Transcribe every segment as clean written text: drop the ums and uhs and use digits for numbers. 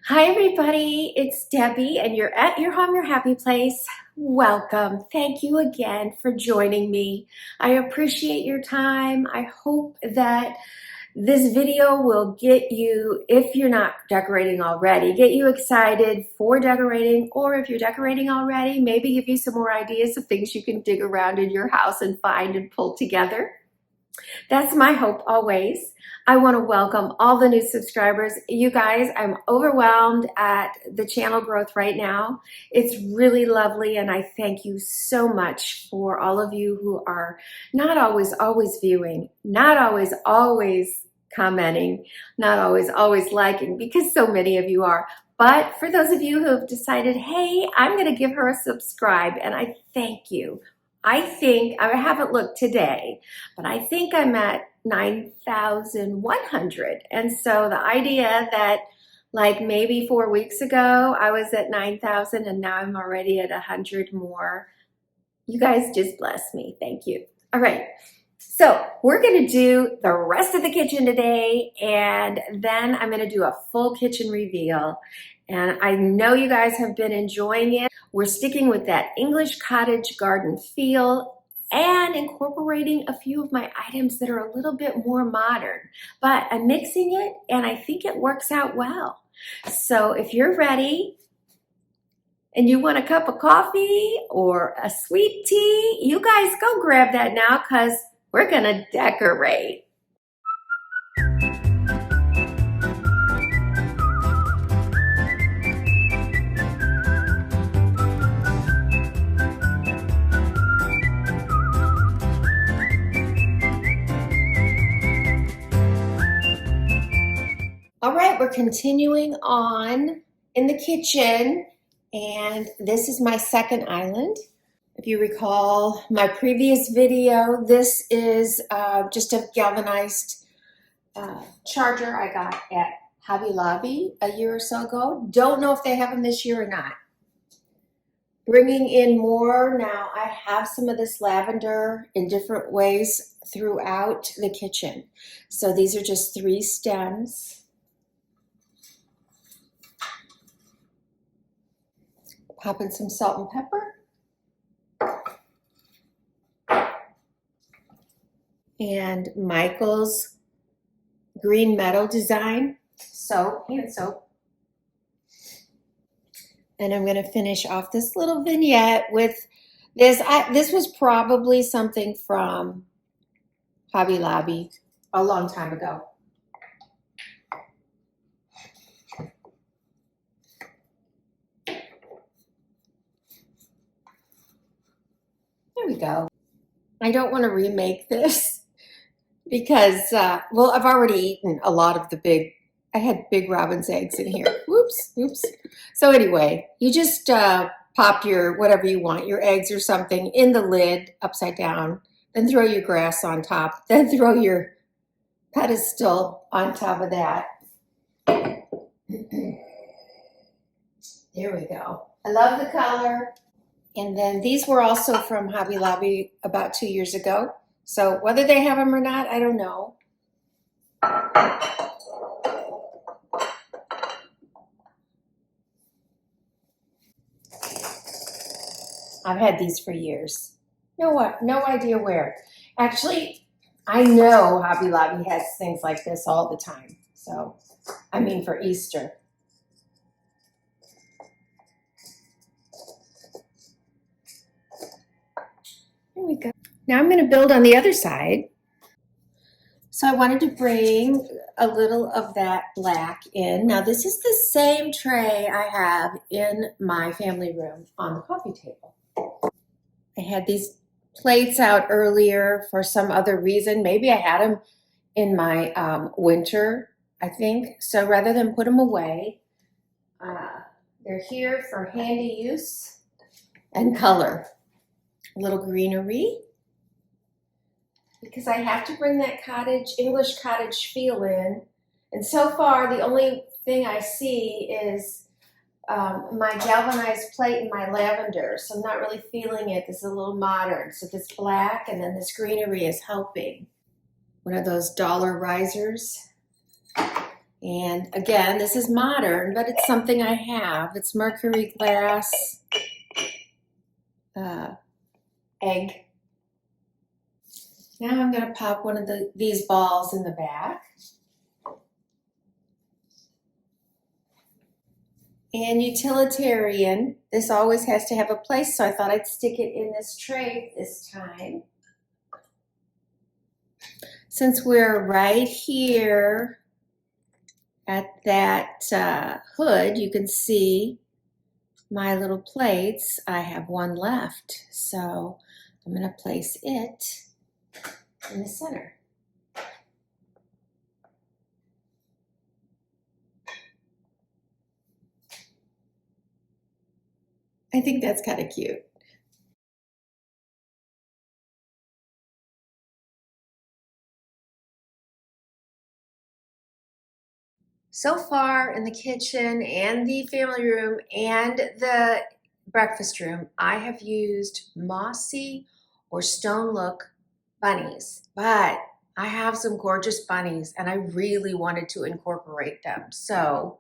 Hi, everybody. It's Debbie, and you're at your home, your happy place. Welcome. Thank you again for joining me. I appreciate your time. I hope that this video will get you, if you're not decorating already, get you excited for decorating, or if you're decorating already, maybe give you some more ideas of things you can dig around in your house and find and pull together. That's my hope always. I want to welcome all the new subscribers. You guys, I'm overwhelmed at the channel growth right now. It's really lovely, and I thank you so much for all of you who are not always viewing, not always commenting, not always liking, because so many of you are. But for those of you who have decided, hey, I'm going to give her a subscribe, and I thank you. I haven't looked today, but I think I'm at 9,100. And so the idea that like maybe 4 weeks ago, I was at 9,000 and now I'm already at 100 more. You guys just bless me. Thank you. All right. So we're going to do the rest of the kitchen today, and then I'm going to do a full kitchen reveal. And I know you guys have been enjoying it. We're sticking with that English cottage garden feel and incorporating a few of my items that are a little bit more modern, but I'm mixing it and I think it works out well. So if you're ready and you want a cup of coffee or a sweet tea, you guys go grab that now, because we're gonna decorate. All right, we're continuing on in the kitchen, and this is my second island. If you recall my previous video, this is just a galvanized charger I got at Hobby Lobby a year or so ago. Don't know if they have them this year or not. Bringing in more now, I have some of this lavender in different ways throughout the kitchen. So these are just 3 stems. Pop in some salt and pepper. And Michael's green metal design soap, hand soap. And I'm going to finish off this little vignette with this. This was probably something from Hobby Lobby a long time ago. There we go. I don't want to remake this because, well, I've already eaten a lot of I had big robin's eggs in here. Whoops. So anyway, you just pop your, whatever you want, your eggs or something in the lid upside down, then throw your grass on top, then throw your pedestal on top of that. There we go. I love the color. And then these were also from Hobby Lobby about 2 years ago. So whether they have them or not, I don't know. I've had these for years. No idea where. Actually, I know Hobby Lobby has things like this all the time. So, I mean for Easter. Here we go. Now I'm going to build on the other side. So I wanted to bring a little of that black in. Now this is the same tray I have in my family room on the coffee table. I had these plates out earlier for some other reason. Maybe I had them in my winter, I think. So rather than put them away, they're here for handy use and color. A little greenery, because I have to bring that English cottage feel in. And so far, the only thing I see is my galvanized plate and my lavender. So I'm not really feeling it. This is a little modern. So this black and then this greenery is helping. One of those dollar risers. And again, this is modern, but it's something I have. It's mercury glass egg. Now I'm going to pop one of these balls in the back. And utilitarian, this always has to have a place, so I thought I'd stick it in this tray this time. Since we're right here at that hood, you can see my little plates. I have one left, so I'm going to place it in the center. I think that's kind of cute. So far in the kitchen and the family room and the breakfast room, I have used mossy or stone look bunnies, but I have some gorgeous bunnies and I really wanted to incorporate them. So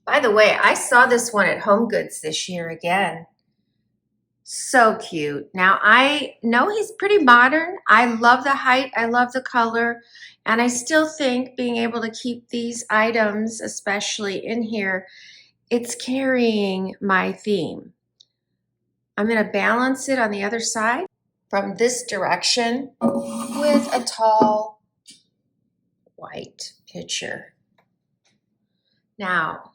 by the way, I saw this one at Home Goods this year again. So cute. Now I know he's pretty modern. I love the height. I love the color. And I still think being able to keep these items, especially in here, it's carrying my theme. I'm going to balance it on the other side from this direction with a tall white pitcher. Now,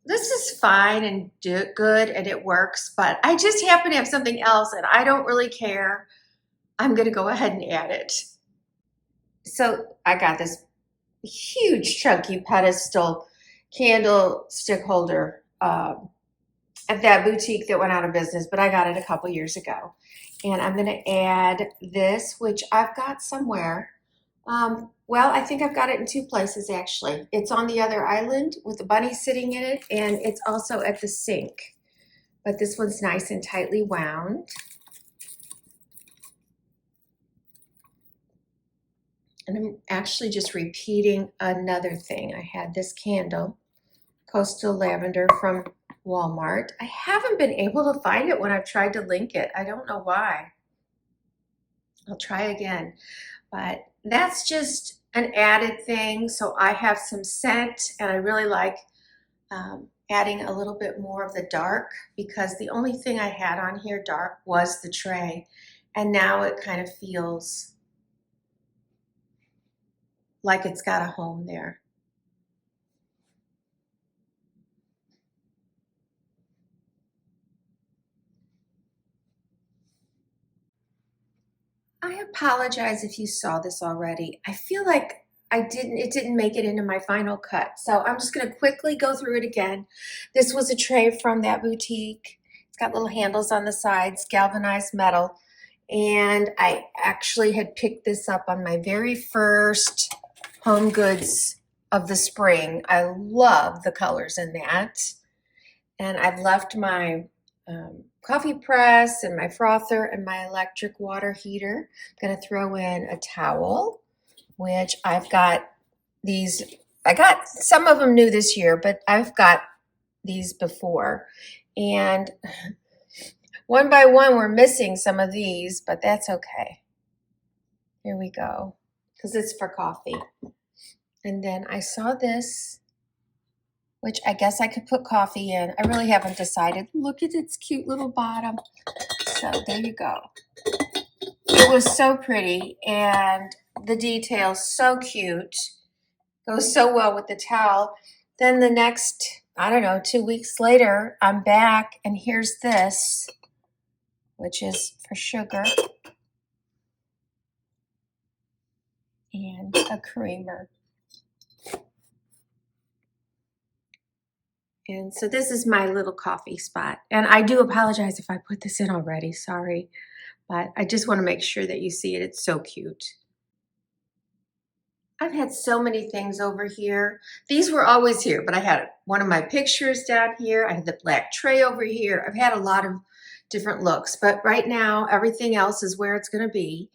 this is fine and good and it works, but I just happen to have something else and I don't really care. I'm going to go ahead and add it. So I got this huge chunky pedestal candlestick holder at that boutique that went out of business, but I got it a couple years ago. And I'm going to add this, which I've got somewhere. Well, I think I've got it in two places actually. It's on the other island with the bunny sitting in it, and it's also at the sink. But this one's nice and tightly wound. And I'm actually just repeating another thing. I had this candle, Coastal Lavender from Walmart. I haven't been able to find it when I've tried to link it. I don't know why. I'll try again. But that's just an added thing. So I have some scent and I really like adding a little bit more of the dark because the only thing I had on here dark was the tray. And now it kind of feels like it's got a home there. I apologize if you saw this already. I feel like it didn't make it into my final cut. So I'm just gonna quickly go through it again. This was a tray from that boutique. It's got little handles on the sides, galvanized metal. And I actually had picked this up on my very first Home Goods of the spring. I love the colors in that. And I've left my coffee press and my frother and my electric water heater. I'm going to throw in a towel, which I've got these. I got some of them new this year, but I've got these before. And one by one, we're missing some of these, but that's okay. Here we go, because it's for coffee. And then I saw this, which I guess I could put coffee in. I really haven't decided. Look at its cute little bottom. So there you go. It was so pretty and the details so cute. Goes so well with the towel. Then the next, I don't know, 2 weeks later, I'm back and here's this, which is for sugar and a creamer. And so this is my little coffee spot. And I do apologize if I put this in already, sorry. But I just want to make sure that you see it. It's so cute. I've had so many things over here. These were always here, but I had one of my pictures down here. I had the black tray over here. I've had a lot of different looks, but right now everything else is where it's going to be.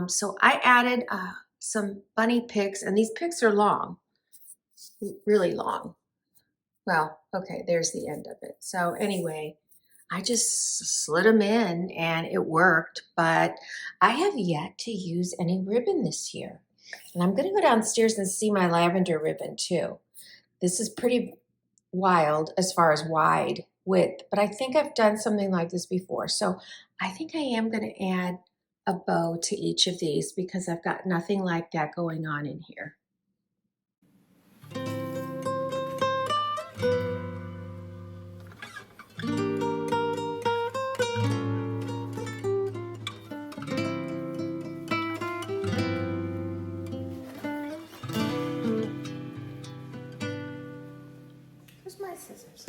So I added some bunny picks, and these picks are long, really long. Well, okay, there's the end of it. So anyway, I just slid them in and it worked, but I have yet to use any ribbon this year. And I'm going to go downstairs and see my lavender ribbon too. This is pretty wild as far as wide width, but I think I've done something like this before. So I think I am going to add a bow to each of these because I've got nothing like that going on in here. Where's my scissors?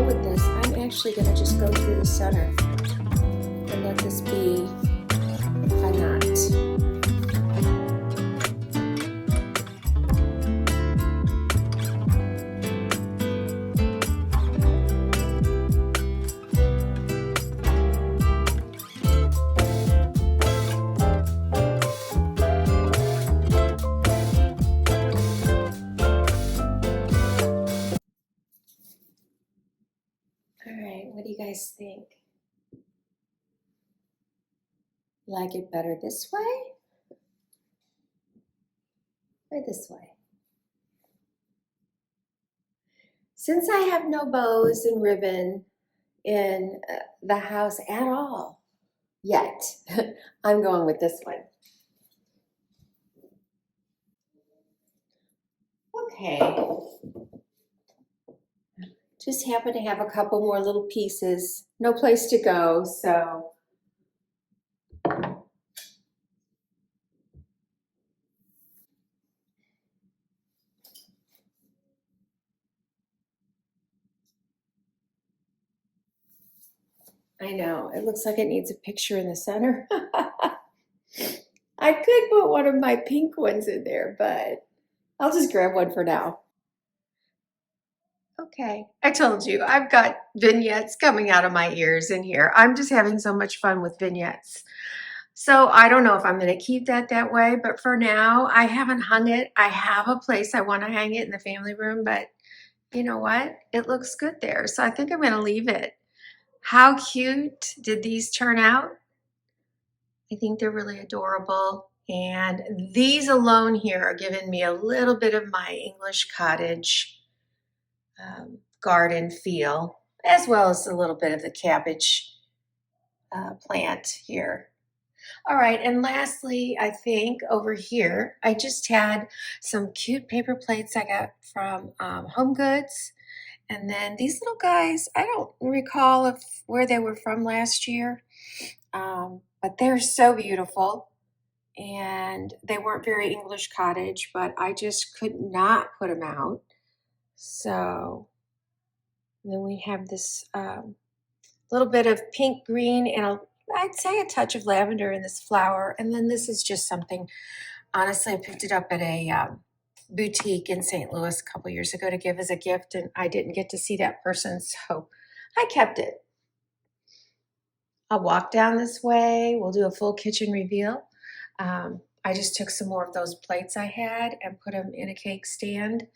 With this, I'm actually going to just go through the center and let this be a knot. What do you guys think? Like it better this way or this way? Since I have no bows and ribbon in the house at all yet, I'm going with this one. Okay. Just happen to have a couple more little pieces. No place to go, so. I know, it looks like it needs a picture in the center. I could put one of my pink ones in there, but I'll just grab one for now. Okay, I told you, I've got vignettes coming out of my ears in here. I'm just having so much fun with vignettes. So I don't know if I'm going to keep that way, but for now, I haven't hung it. I have a place I want to hang it in the family room, but you know what? It looks good there, so I think I'm going to leave it. How cute did these turn out? I think they're really adorable. And these alone here are giving me a little bit of my English cottage garden feel, as well as a little bit of the cabbage plant here. All right, and lastly, I think over here, I just had some cute paper plates I got from Home Goods. And then these little guys, I don't recall where they were from last year, but they're so beautiful. And they weren't very English cottage, but I just could not put them out. So then we have this little bit of pink, green, and I'd say a touch of lavender in this flower. And then this is just something Honestly, I picked it up at a boutique in St. Louis a couple years ago to give as a gift, and I didn't get to see that person, so I kept it. I'll walk down this way. We'll do a full kitchen reveal. I just took some more of those plates I had and put them in a cake stand.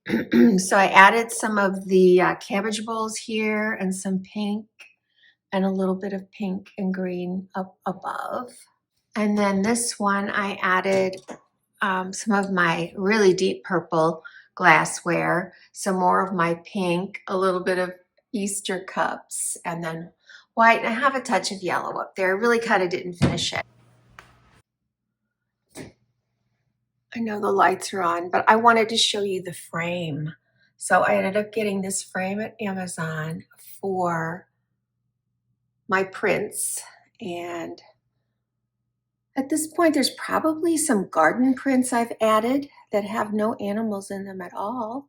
So I added some of the cabbage bowls here and some pink and a little bit of pink and green up above. And then this one I added some of my really deep purple glassware, some more of my pink, a little bit of Easter cups, and then white. And I have a touch of yellow up there. I really kind of didn't finish it. I know the lights are on, but I wanted to show you the frame. So I ended up getting this frame at Amazon for my prints. And at this point, there's probably some garden prints I've added that have no animals in them at all.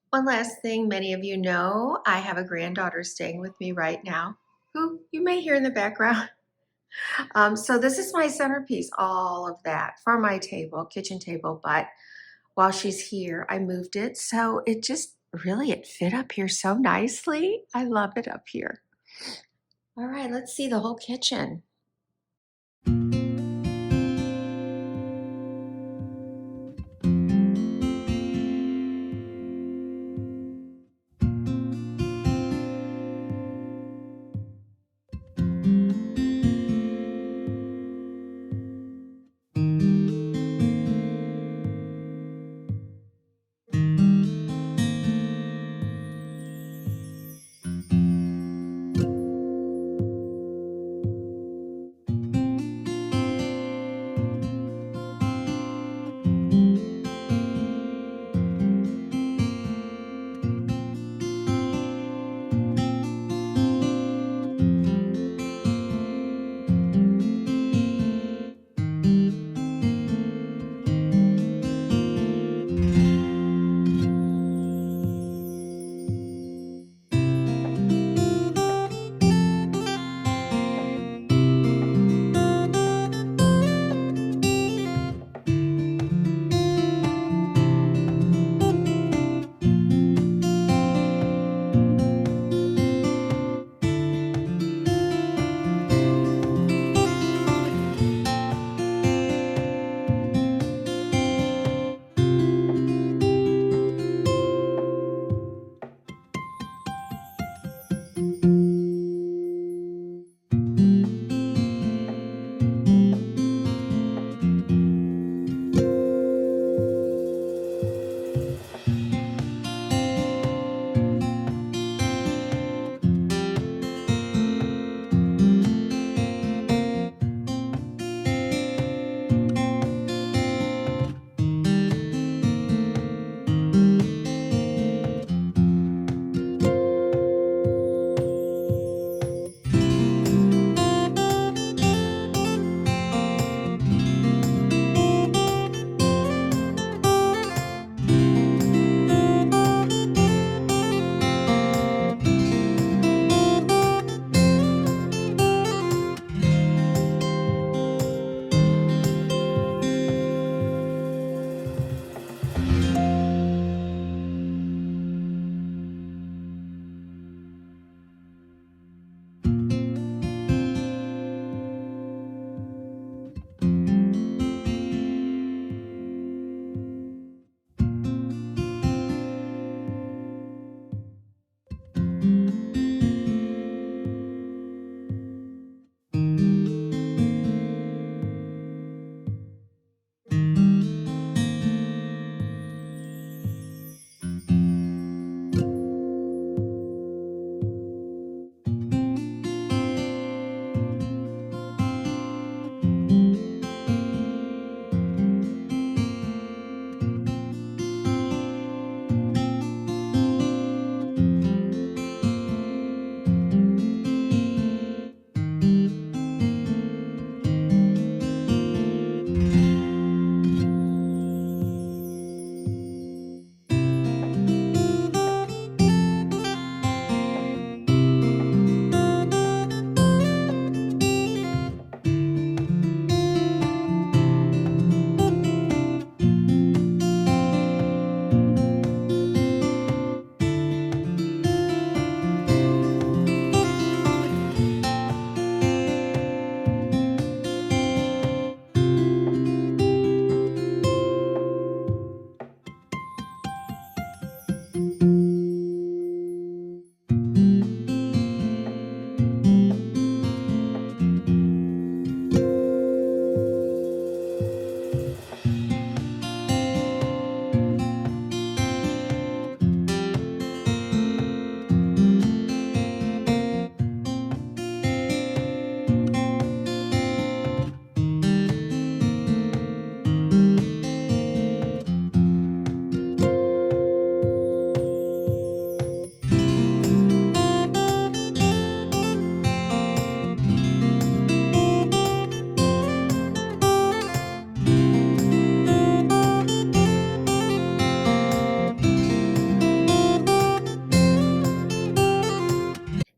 One last thing, many of you know, I have a granddaughter staying with me right now, who you may hear in the background. So this is my centerpiece, all of that for my table, kitchen table, but while she's here, I moved it. So it just really, it fit up here so nicely. I love it up here. All right, let's see the whole kitchen.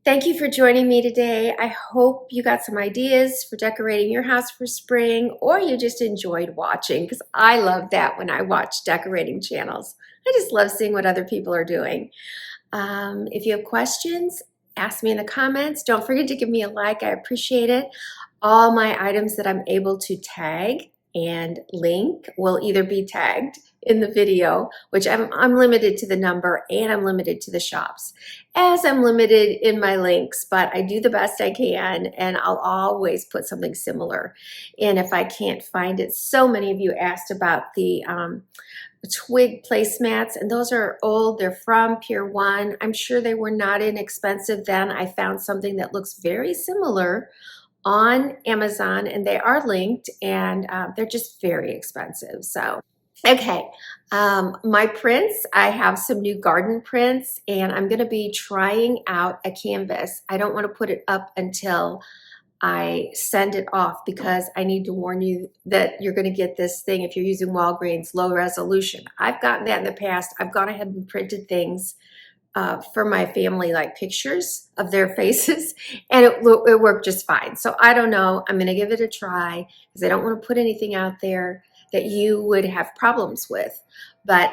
Thank you for joining me today. I hope you got some ideas for decorating your house for spring, or you just enjoyed watching, because I love that when I watch decorating channels. I just love seeing what other people are doing. If you have questions, ask me in the comments. Don't forget to give me a like. I appreciate it. All my items that I'm able to tag and link will either be tagged in the video, which I'm limited to the number, and I'm limited to the shops, as I'm limited in my links, but I do the best I can, and I'll always put something similar in if I can't find it. So many of you asked about the twig placemats, and those are old. They're from Pier 1. I'm sure they were not inexpensive then. I found something that looks very similar on Amazon, and they are linked, and they're just very expensive. So, okay, my prints, I have some new garden prints, and I'm going to be trying out a canvas. I don't want to put it up until I send it off, because I need to warn you that you're going to get this thing if you're using Walgreens low resolution. I've gotten that in the past. I've gone ahead and printed things for my family, like pictures of their faces, and it worked just fine. So I don't know. I'm going to give it a try, because I don't want to put anything out there that you would have problems with. But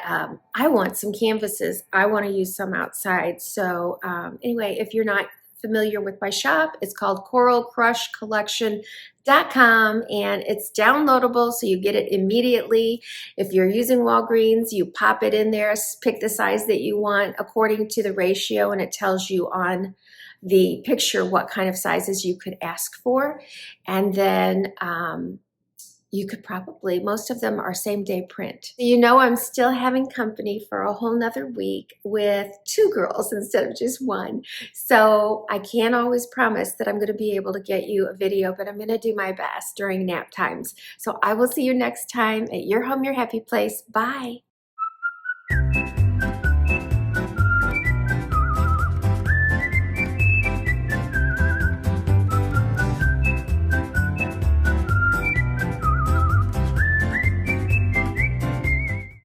I want some canvases. I want to use some outside. So anyway, if you're not familiar with my shop, it's called coralcrushcollection.com, and it's downloadable, so you get it immediately. If you're using Walgreens, you pop it in there, pick the size that you want according to the ratio, and it tells you on the picture what kind of sizes you could ask for. And then you could probably, most of them are same day print. You know, I'm still having company for a whole nother week with 2 girls instead of just 1. So I can't always promise that I'm going to be able to get you a video, but I'm going to do my best during nap times. So I will see you next time at Your Home, Your Happy Place. Bye.